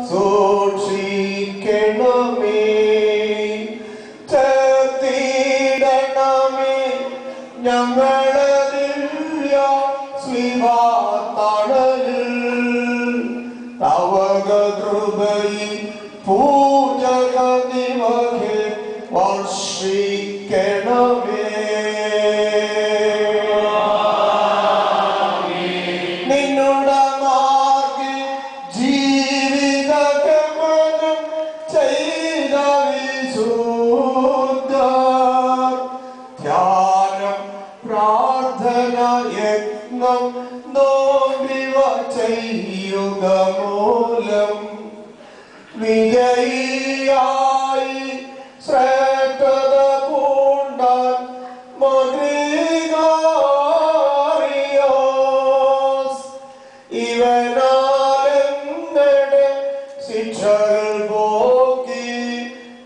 സൂക്ഷിക്കണമേ. ചേർത്തിടണമേ ഞങ്ങളെ ദിവ്യ ശ്രീവാതണലിൽ. തവക കൃപയിൽ പൂജക നിമകെ വർഷിക്കണമേ. നിന്നുടെ മാർഗിൽ ജീവിത ഗമനം ചെയ്ത വിശുദ്ധർ ധ്യാനം പ്രാർത്ഥന യജ്ഞം നോമ്പിവ ചെയ്യുക മൂലം വിജയിയായി ശ്രേഷ്ഠത പൂണ്ടാൻ മദ്രികാറിയോസ്. ഇവനാലെന്നടെ ശിക്ഷകൾ പോക്കി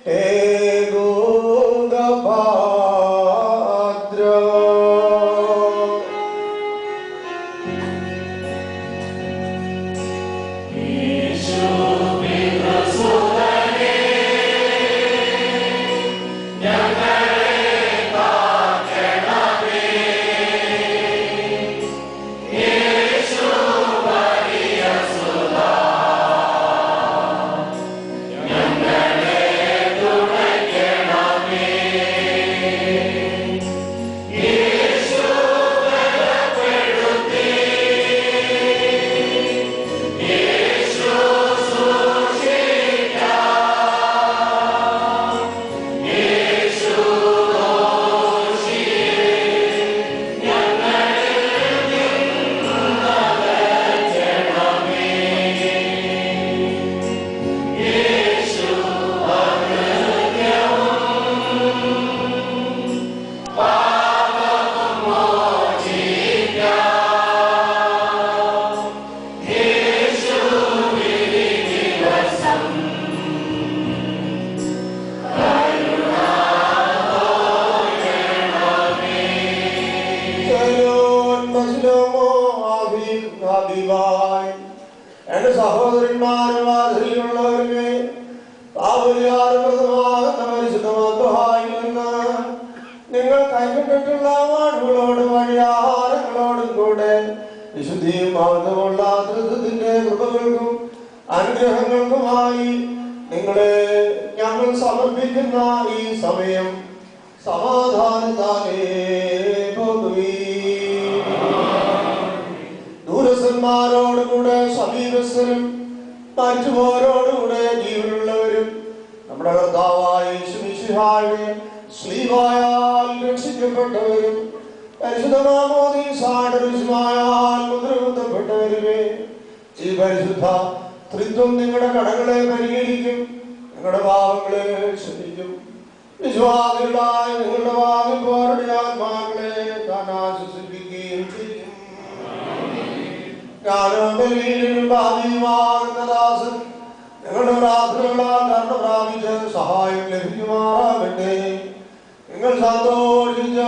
തേകുക ഭദ്രം. എന്റെ സഹോദരന്മാരും മാതൃകയുള്ളവരുമേ, നിങ്ങൾ കൈകൊണ്ടിട്ടുള്ള വാടുകളോടും വഴിയാഹാരങ്ങളോടും കൂടെ വിശുദ്ധിയും ആനന്ദമുള്ള ധൃതത്തിന്റെ കൃപകൾക്കും അനുഗ്രഹങ്ങൾക്കുമായി നിങ്ങളെ ഞങ്ങൾ സമർപ്പിക്കുന്ന ഈ സമയം സമാധാനത്താലേ പോകുവീ. ദൂരസ്ഥന്മാരോടുകൂടെ സമീപസ്ഥരും മറ്റുപോരോടുകൂടെ ജീവനുള്ളവരും നമ്മുടെ കർത്താവായ യേശുമിശിഹായുടെ ശ്ലീഹായാൽ രക്ഷിക്കപ്പെട്ടവരും പരിശുദ്ധ മാമോദീസായാൽ മുദ്രകുത്തപ്പെട്ടവരുമേ, ഈ പരിശുദ്ധ ത്രിത്വം നിങ്ങളുടെ കടങ്ങളെ പരിഹരിക്കും, നിങ്ങളുടെ പാപങ്ങളെ ക്ഷമിക്കും. വിശ്വാസികളായ നിങ്ങളുടെ ഭാഗ്യപ്പോരുടെ ആത്മാക്കളെ താൻ ആശ്വസിപ്പിക്കുകയും ചെയ്യും. ഭാവിയുമാദാസൻ നിങ്ങളുടെ പ്രാർത്ഥനകളാൽ കർണ പ്രാപിച്ച് സഹായം ലഭിക്കുമാറാകട്ടെ. നിങ്ങൾ സന്തോഷിച്ച്